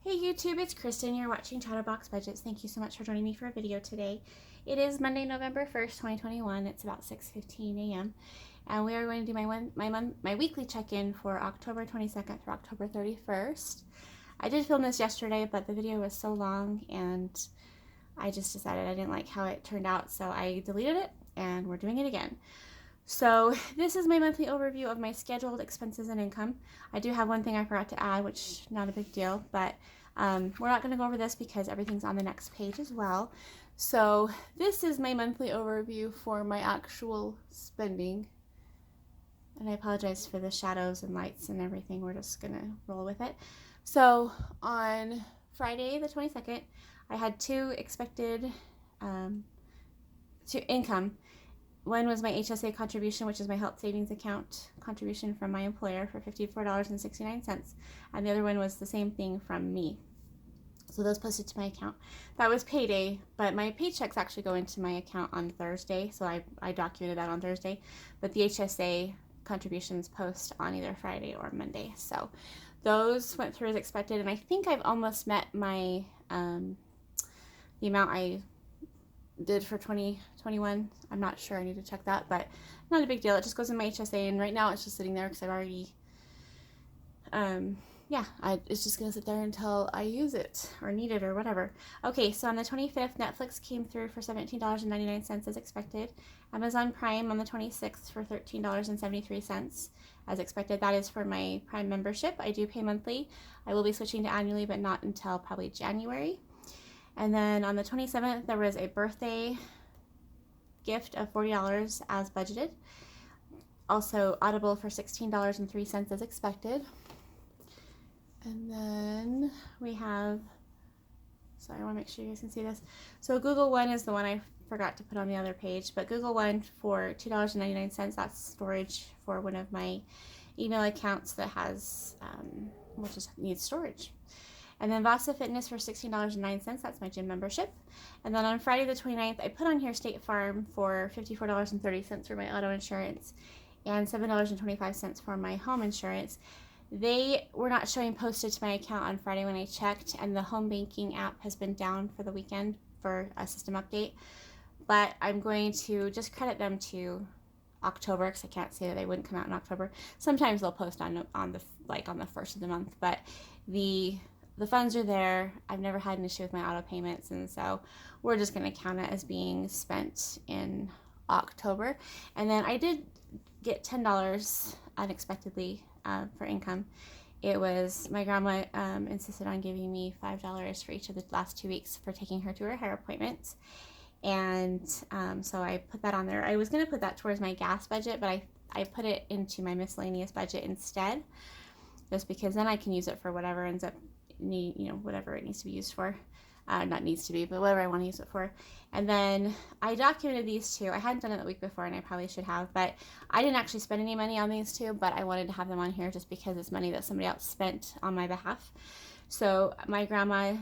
Hey YouTube, it's Kristen. You're watching Chatterbox Budgets. Thank you so much for joining me for a video today. It is Monday, November 1st, 2021. It's about 6:15 a.m. and we are going to do my weekly check-in for October 22nd through October 31st. I did film this yesterday, but the video was so long and I just decided I didn't like how it turned out, so I deleted it and we're doing it again. So this is my monthly overview of my scheduled expenses and income. I do have one thing I forgot to add, which not a big deal, but we're not going to go over this because everything's on the next page as well. So this is my monthly overview for my actual spending. And I apologize for the shadows and lights and everything. We're just going to roll with it. So on Friday the 22nd, I had two expected income. One was my HSA contribution, which is my health savings account contribution from my employer for $54.69. And the other one was the same thing from me. So those posted to my account. That was payday, but my paychecks actually go into my account on Thursday. So I documented that on Thursday. But the HSA contributions post on either Friday or Monday. So those went through as expected. And I think I've almost met my the amount I did for 2021. I'm not sure, I need to check that, but not a big deal. It just goes in my HSA, and right now it's just sitting there because I've already it's just gonna sit there until I use it or need it or whatever. Okay, so on the 25th, Netflix came through for $17.99 as expected. Amazon Prime on the 26th for $13.73 as expected. That is for my Prime membership. I do pay monthly. I will be switching to annually, but not until probably January. And then on the 27th, there was a birthday gift of $40 as budgeted. Also Audible for $16.03 as expected. And then we have, sorry, I want to make sure you guys can see this. So Google One is the one I forgot to put on the other page, but Google One for $2.99, that's storage for one of my email accounts that has, just needs storage. And then Vasa Fitness for $16.09, that's my gym membership. And then on Friday the 29th, I put on here State Farm for $54.30 for my auto insurance and $7.25 for my home insurance. They were not showing posted to my account on Friday when I checked, and the home banking app has been down for the weekend for a system update. But I'm going to just credit them to October because I can't say that they wouldn't come out in October. Sometimes they'll post on the first of the month, but the funds are there. I've never had an issue with my auto payments, and so we're just going to count it as being spent in October. And then I did get $10 unexpectedly for income. It was my grandma insisted on giving me $5 for each of the last 2 weeks for taking her to her hair appointments. And so I put that on there. I was going to put that towards my gas budget, but I put it into my miscellaneous budget instead, just because then I can use it for whatever ends up whatever it needs to be used for. Not needs to be, but whatever I want to use it for. And then I documented these two. I hadn't done it the week before, and I probably should have, but I didn't actually spend any money on these two, but I wanted to have them on here just because it's money that somebody else spent on my behalf. So my grandma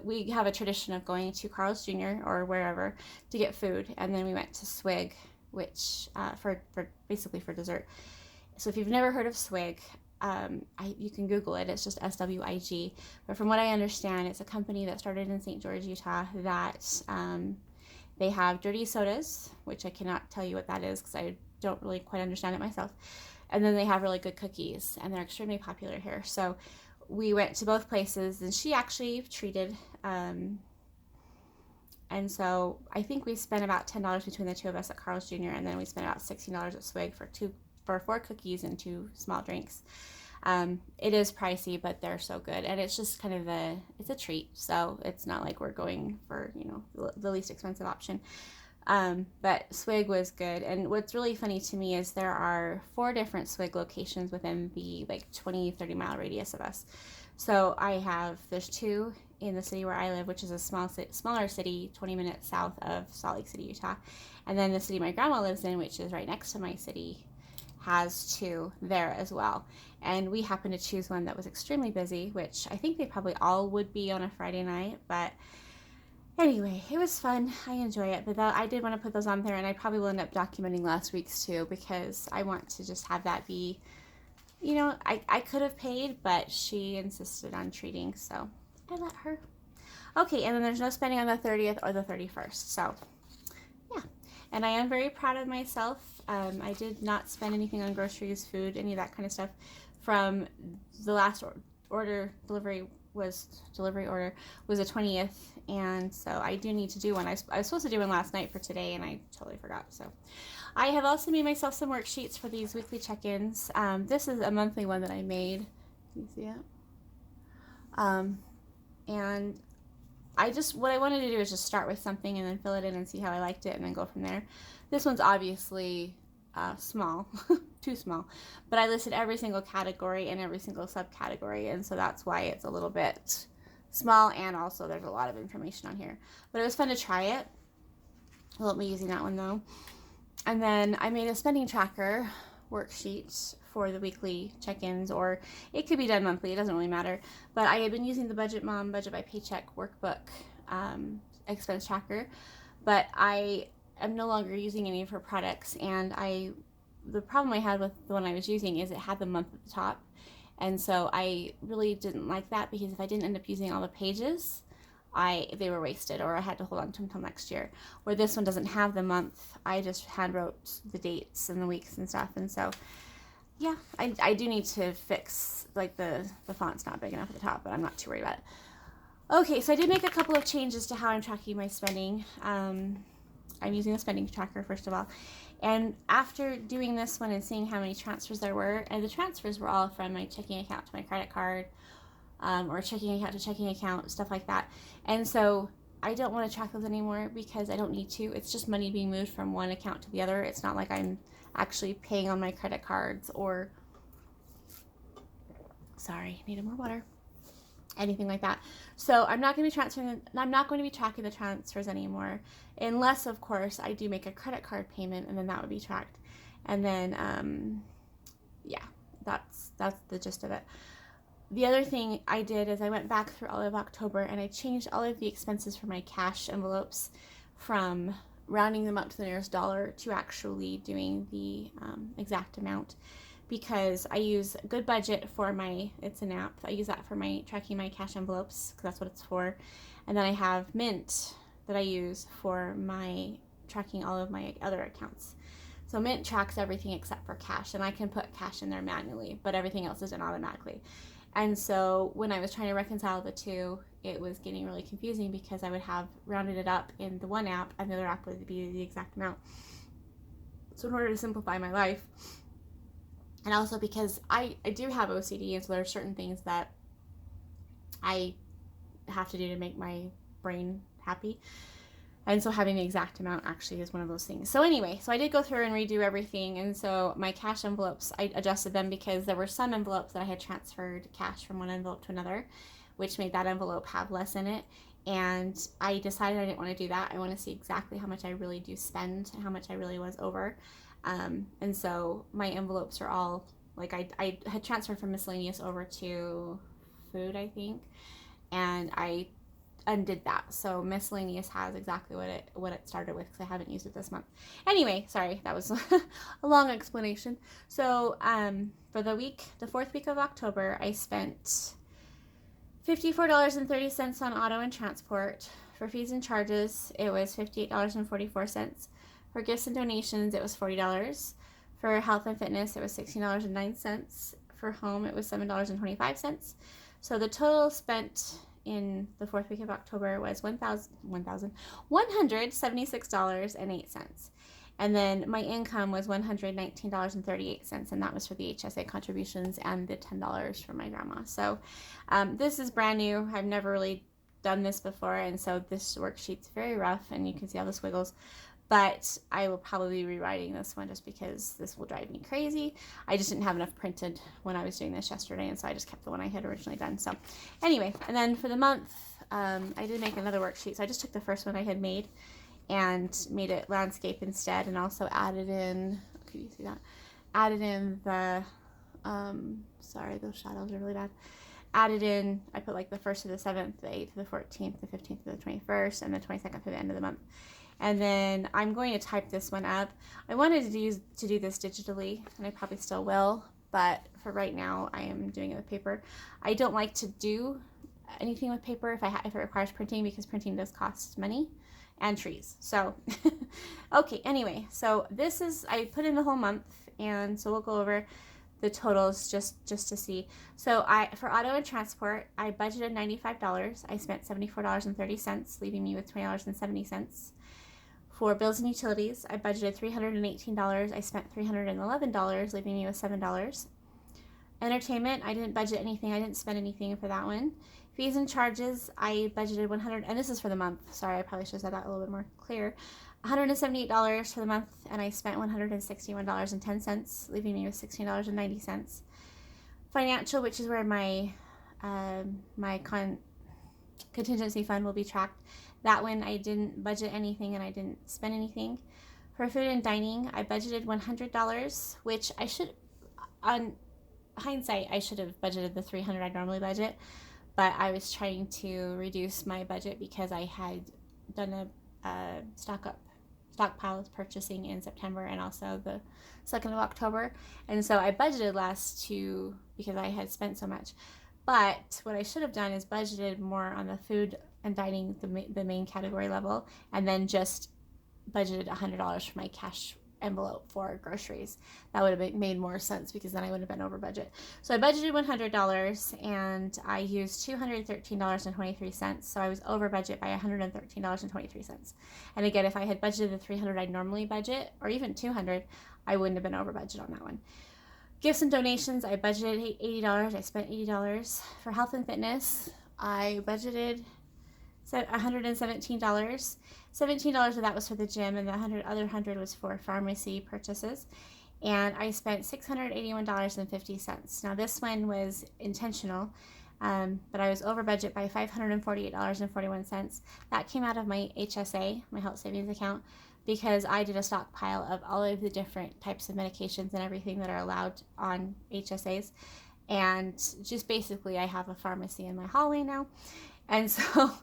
we have a tradition of going to Carl's Jr. or wherever to get food, and then we went to Swig, which for basically for dessert. So if you've never heard of Swig, you can Google it. It's just SWIG. But from what I understand, it's a company that started in St. George, Utah, that they have dirty sodas, which I cannot tell you what that is because I don't really quite understand it myself. And then they have really good cookies, and they're extremely popular here. So we went to both places, and she actually treated, and so I think we spent about $10 between the two of us at Carl's Jr., and then we spent about $16 at Swig for 4 cookies and 2 small drinks. It is pricey, but they're so good, and it's just kind of it's a treat. So it's not like we're going for the least expensive option. But Swig was good, and what's really funny to me is there are 4 different Swig locations within the 20-30 mile radius of us. So there's 2 in the city where I live, which is a smaller city 20 minutes south of Salt Lake City, Utah, and then the city my grandma lives in, which is right next to my city, has 2 there as well. And we happened to choose one that was extremely busy, which I think they probably all would be on a Friday night, but anyway, it was fun. I enjoy it, but I did want to put those on there, and I probably will end up documenting last week's too, because I want to just have that be you know, I could have paid, but she insisted on treating, so I let her. Okay, and then there's no spending on the 30th or the 31st, so yeah. And I am very proud of myself. I did not spend anything on groceries, food, any of that kind of stuff from the last delivery order was the 20th, and so I do need to do one. I was supposed to do one last night for today, and I totally forgot. So I have also made myself some worksheets for these weekly check-ins. This is a monthly one that I made. Can you see it? And what I wanted to do is just start with something and then fill it in and see how I liked it and then go from there. This one's obviously small, too small, but I listed every single category and every single subcategory, and so that's why it's a little bit small, and also there's a lot of information on here. But it was fun to try it. I won't be using that one though. And then I made a spending tracker worksheet for the weekly check-ins, or it could be done monthly, it doesn't really matter. But I had been using the Budget Mom Budget by Paycheck workbook expense tracker, but I am no longer using any of her products, and the problem I had with the one I was using is it had the month at the top, and so I really didn't like that, because if I didn't end up using all the pages, they were wasted, or I had to hold on to them until next year. Where this one doesn't have the month, I just hand wrote the dates and the weeks and stuff, and so yeah, I do need to fix, like, the font's not big enough at the top, but I'm not too worried about it. Okay, so I did make a couple of changes to how I'm tracking my spending. I'm using the spending tracker, first of all. And after doing this one and seeing how many transfers there were, and the transfers were all from my checking account to my credit card, or checking account to checking account, stuff like that. And so I don't want to track those anymore because I don't need to. It's just money being moved from one account to the other. It's not like I'm actually paying on my credit cards or, sorry, needed more water, anything like that. So I'm not going to be tracking the transfers anymore, unless of course I do make a credit card payment, and then that would be tracked. And then yeah, that's the gist of it. The other thing I did is I went back through all of October and I changed all of the expenses for my cash envelopes from rounding them up to the nearest dollar to actually doing the exact amount, because I use Good Budget for it's an app. I use that for tracking my cash envelopes, because that's what it's for. And then I have Mint that I use for tracking all of my other accounts. So Mint tracks everything except for cash, and I can put cash in there manually, but everything else is done automatically. And so when I was trying to reconcile the two, it was getting really confusing, because I would have rounded it up in the one app and the other app would be the exact amount. So in order to simplify my life, and also because I do have OCD, and so there are certain things that I have to do to make my brain happy. And so having the exact amount actually is one of those things. So anyway, so I did go through and redo everything. And so my cash envelopes, I adjusted them because there were some envelopes that I had transferred cash from one envelope to another, which made that envelope have less in it. And I decided I didn't want to do that. I want to see exactly how much I really do spend and how much I really was over. And so my envelopes are all, like, I had transferred from miscellaneous over to food, I think. And I undid that, so miscellaneous has exactly what it started with, because I haven't used it this month. Anyway, sorry, that was a long explanation. So for the fourth week of October, I spent $54.30 on auto and transport. For fees and charges, it was $58.44. For gifts and donations, it was $40. For health and fitness, it was $16.09. For home, it was $7.25. So the total spent in the fourth week of October was $1,176.08. And then my income was $119.38, and that was for the HSA contributions and the $10 from my grandma. So this is brand new. I've never really done this before, and so this worksheet's very rough, and you can see all the squiggles. But I will probably be rewriting this one just because this will drive me crazy. I just didn't have enough printed when I was doing this yesterday, and so I just kept the one I had originally done. So anyway, and then for the month, I did make another worksheet. So I just took the first one I had made and made it landscape instead, and also added in, can you see that? Added in the, sorry, those shadows are really bad. Added in, I put like the 1st to the 7th, the 8th to the 14th, the 15th to the 21st, and the 22nd to the end of the month. And then I'm going to type this one up. I wanted to do this digitally, and I probably still will, but for right now, I am doing it with paper. I don't like to do anything with paper if it requires printing, because printing does cost money and trees. So, okay, anyway, so this is, I put in the whole month, and so we'll go over the totals just to see. So for auto and transport, I budgeted $95. I spent $74.30, leaving me with $20.70. For bills and utilities, I budgeted $318. I spent $311, leaving me with $7. Entertainment, I didn't budget anything. I didn't spend anything for that one. Fees and charges, I budgeted $100, and this is for the month. Sorry, I probably should have said that a little bit more clear. $178 for the month, and I spent $161.10, leaving me with $16.90. Financial, which is where my contingency fund will be tracked. That one, I didn't budget anything, and I didn't spend anything. For food and dining, I budgeted $100, which I should, on hindsight, I should have budgeted the $300 I normally budget, but I was trying to reduce my budget because I had done a stockpile purchasing in September and also the 2nd of October, and so I budgeted less because I had spent so much. But what I should have done is budgeted more on the food and dining, the main category level, and then just budgeted $100 for my cash envelope for groceries. That would have made more sense, because then I would have been over budget. So I budgeted $100, and I used $213.23. So I was over budget by $113.23. And again, if I had budgeted the $300 I normally budget, or even $200, I wouldn't have been over budget on that one. Gifts and donations, I budgeted $80. I spent $80. For health and fitness, I budgeted $117. $17 of that was for the gym, and the other $100 was for pharmacy purchases. And I spent $681.50. Now this one was intentional, but I was over budget by $548.41. That came out of my HSA, my health savings account, because I did a stockpile of all of the different types of medications and everything that are allowed on HSAs. And just basically, I have a pharmacy in my hallway now. And so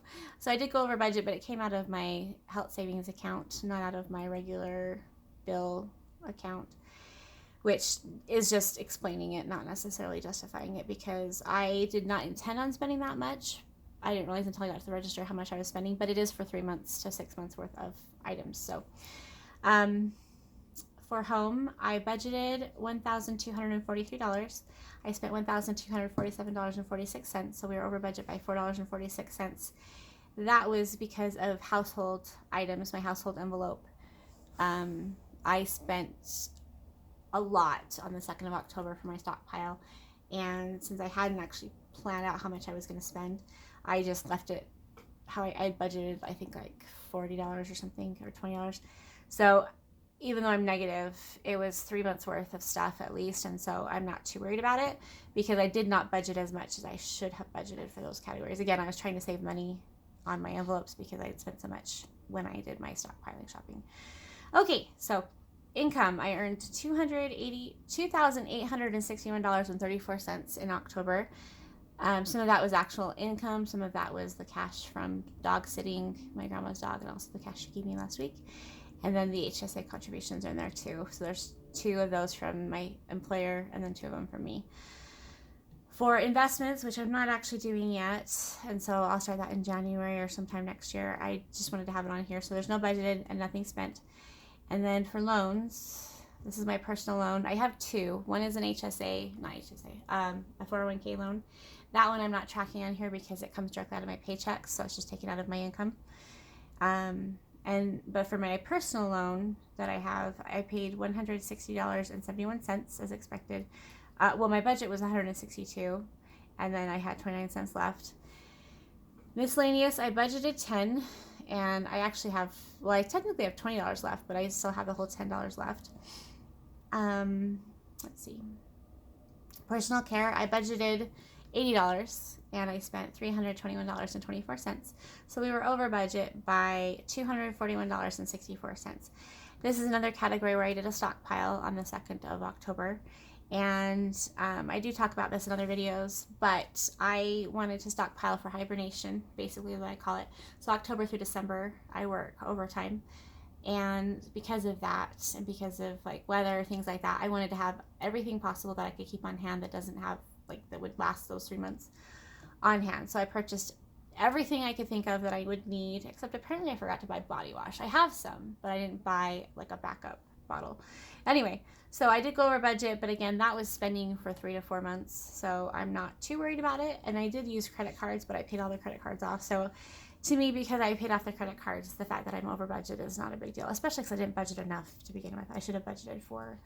I did go over budget, but it came out of my health savings account, not out of my regular bill account, which is just explaining it, not necessarily justifying it, because I did not intend on spending that much. I didn't realize until I got to the register how much I was spending, but it is for 3 months to 6 months worth of items. So for home, I budgeted $1,243. I spent $1,247.46, so we were over budget by $4.46. That was because of household items, my household envelope. I spent a lot on the 2nd of October for my stockpile, and since I hadn't actually planned out how much I was going to spend, I just left it how I budgeted, I think like $40 or something, or $20. So even though I'm negative, it was 3 months worth of stuff at least, and so I'm not too worried about it, because I did not budget as much as I should have budgeted for those categories. Again, I was trying to save money on my envelopes because I had spent so much when I did my stockpiling shopping. Okay, so income, I earned $2,861.34 in October. Some of that was actual income, some of that was the cash from dog sitting, my grandma's dog, and also the cash she gave me last week. And then the HSA contributions are in there too. So there's 2 of those from my employer, and then 2 of them from me. For investments, which I'm not actually doing yet, and so I'll start that in January or sometime next year. I just wanted to have it on here. So there's no budgeted and nothing spent. And then for loans, this is my personal loan. I have 2. One is an a 401k loan. That one I'm not tracking on here because it comes directly out of my paychecks, so it's just taken out of my income. But for my personal loan that I have, I paid $160.71 as expected. Well, my budget was $162, and then I had 29 cents left. Miscellaneous, I budgeted $10, and I actually have, well, I technically have $20 left, but I still have the whole $10 left. Let's see. Personal care, I budgeted $80, and I spent $321.24. So we were over budget by $241.64. This is another category where I did a stockpile on the 2nd of October. And I do talk about this in other videos, but I wanted to stockpile for hibernation, basically what I call it. So October through December, I work overtime. And because of that, and because of like weather, things like that, I wanted to have everything possible that I could keep on hand that doesn't have, like, that would last those 3 months on hand. So I purchased everything I could think of that I would need, except apparently I forgot to buy body wash. I have some, but I didn't buy like a backup bottle. Anyway, so I did go over budget, but again, that was spending for 3 to 4 months. So I'm not too worried about it. And I did use credit cards, but I paid all the credit cards off. So to me, because I paid off the credit cards, the fact that I'm over budget is not a big deal, especially because I didn't budget enough to begin with. I should have budgeted for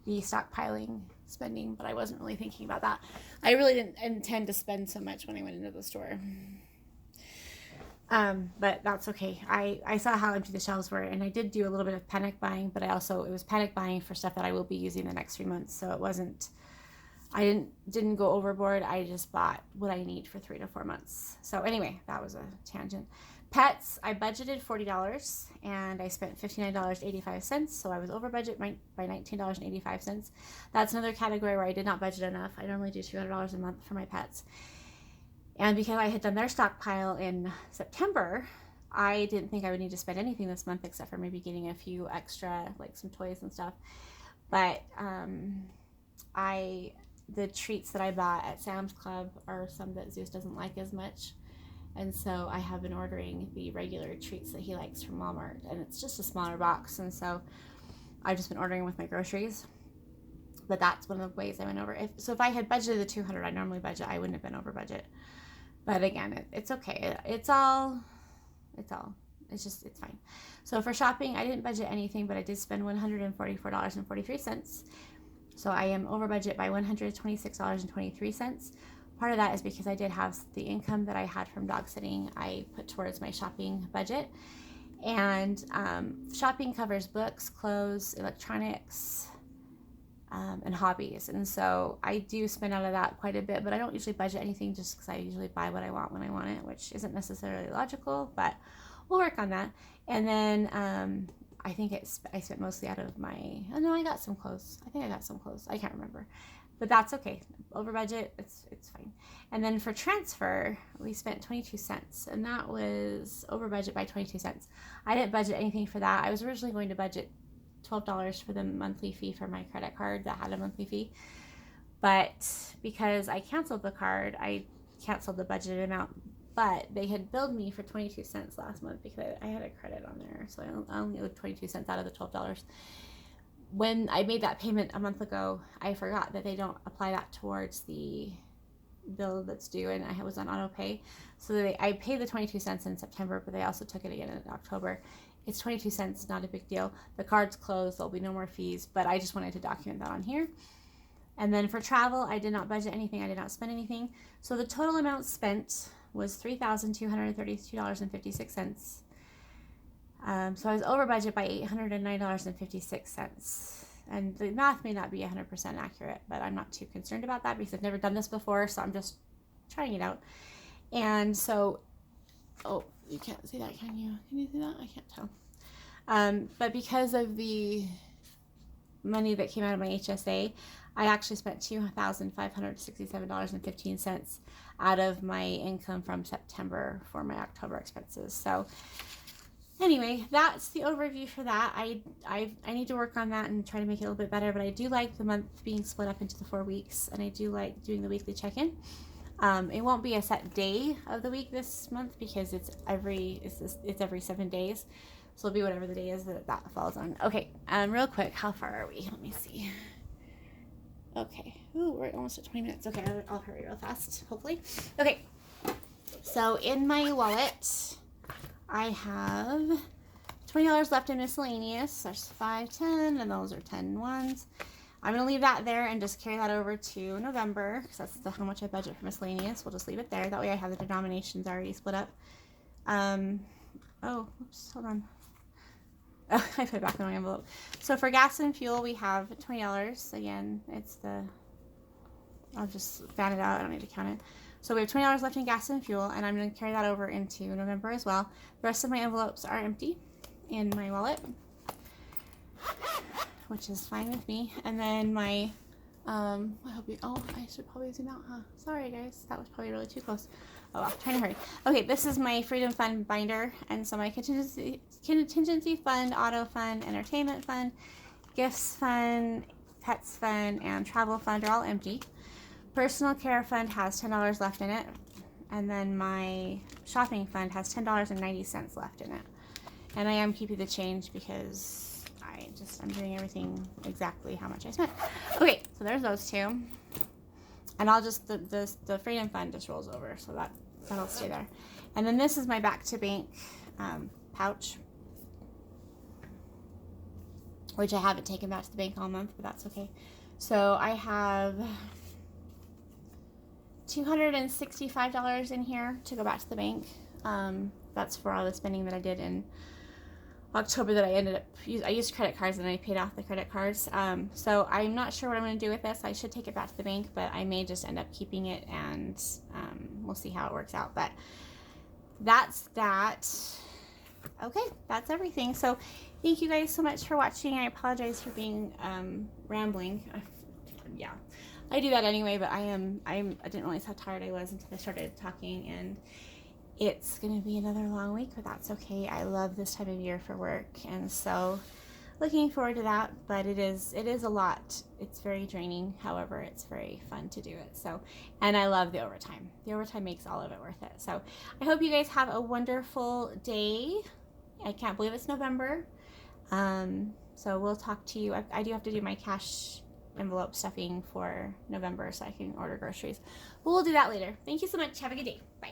the stockpiling spending, but I wasn't really thinking about that. I really didn't intend to spend so much when I went into the store. But that's okay. I saw how empty the shelves were, and I did do a little bit of panic buying, but it was panic buying for stuff that I will be using the next 3 months. So it wasn't, I didn't go overboard. I just bought what I need for 3 to 4 months. So anyway, that was a tangent. Pets, I budgeted $40 and I spent $59.85. So I was over budget by $19.85. That's another category where I did not budget enough. I normally do $200 a month for my pets. And because I had done their stockpile in September, I didn't think I would need to spend anything this month except for maybe getting a few extra, like some toys and stuff. But the treats that I bought at Sam's Club are some that Zeus doesn't like as much. And so I have been ordering the regular treats that he likes from Walmart. And it's just a smaller box. And so I've just been ordering with my groceries. But that's one of the ways I went over. If I had budgeted the $200 I normally budget, I wouldn't have been over budget. But again, it's okay. It's fine. So for shopping, I didn't budget anything, but I did spend $144.43. So I am over budget by $126.23. Part of that is because I did have the income that I had from dog sitting I put towards my shopping budget. And shopping covers books, clothes, electronics, and hobbies. And so I do spend out of that quite a bit, but I don't usually budget anything just because I usually buy what I want when I want it, which isn't necessarily logical, but we'll work on that. And then I think I spent mostly out of my, oh no, I got some clothes. I think I got some clothes. I can't remember, but that's okay. Over budget, it's fine. And then for transfer, we spent 22 cents, and that was over budget by 22 cents. I didn't budget anything for that. I was originally going to budget $12 for the monthly fee for my credit card that had a monthly fee, but because I canceled the card, I canceled the budgeted amount. But they had billed me for 22 cents last month because I had a credit on there, so I only owed 22 cents out of the $12. When I made that payment a month ago, I forgot that they don't apply that towards the bill that's due, and I was on auto pay. So I paid the 22 cents in September, but they also took it again in October. It's 22 cents, not a big deal. The card's closed, there'll be no more fees, but I just wanted to document that on here. And then for travel, I did not budget anything, I did not spend anything. So the total amount spent was $3,232.56. So I was over budget by $809.56. And the math may not be 100% accurate, but I'm not too concerned about that because I've never done this before, so I'm just trying it out. And so, oh, you can't see that, can you? Can you see that? I can't tell. But because of the money that came out of my HSA, I actually spent $2,567.15 out of my income from September for my October expenses. So anyway, that's the overview for that. I need to work on that and try to make it a little bit better, but I do like the month being split up into the 4 weeks, and I do like doing the weekly check-in. It won't be a set day of the week this month because it's every 7 days. So it'll be whatever the day is that falls on. Okay, real quick, how far are we? Let me see. Okay, ooh, we're almost at 20 minutes. Okay, I'll hurry real fast, hopefully. Okay, so in my wallet, I have $20 left in miscellaneous. There's 5, 10, and those are 10 ones. I'm going to leave that there and just carry that over to November because that's how much I budget for miscellaneous. We'll just leave it there. That way I have the denominations already split up. Oh, oops, hold on. Oh, I put it back in my envelope. So for gas and fuel, we have $20. Again, I'll just fan it out. I don't need to count it. So we have $20 left in gas and fuel, and I'm going to carry that over into November as well. The rest of my envelopes are empty in my wallet, which is fine with me. And then my I hope you, oh, I should probably zoom out, huh? Sorry guys, that was probably really too close. Oh well, trying to hurry. Okay, this is my Freedom Fund binder, and so my contingency fund, auto fund, entertainment fund, gifts fund, pets fund, and travel fund are all empty. Personal care fund has $10 left in it, and then my shopping fund has $10.90 left in it. And I am keeping the change because I'm doing everything exactly how much I spent. Okay, so there's those two. And I'll just, the Freedom Fund just rolls over, so that'll stay there. And then this is my back to bank pouch, which I haven't taken back to the bank all month, but that's okay. So I have $265 in here to go back to the bank. That's for all the spending that I did in October that I used credit cards and I paid off the credit cards. So I'm not sure what I'm going to do with this. I should take it back to the bank, but I may just end up keeping it, and we'll see how it works out. But that's that. Okay, that's everything. So thank you guys so much for watching. I apologize for being rambling. Yeah, I do that anyway, but I didn't realize how tired I was until I started talking, and it's going to be another long week, but that's okay. I love this time of year for work, and so looking forward to that, but it is a lot. It's very draining. However, it's very fun to do it. So, and I love the overtime. The overtime makes all of it worth it. So I hope you guys have a wonderful day. I can't believe it's November. So we'll talk to you. I do have to do my cash envelope stuffing for November so I can order groceries. We'll do that later. Thank you so much. Have a good day. Bye.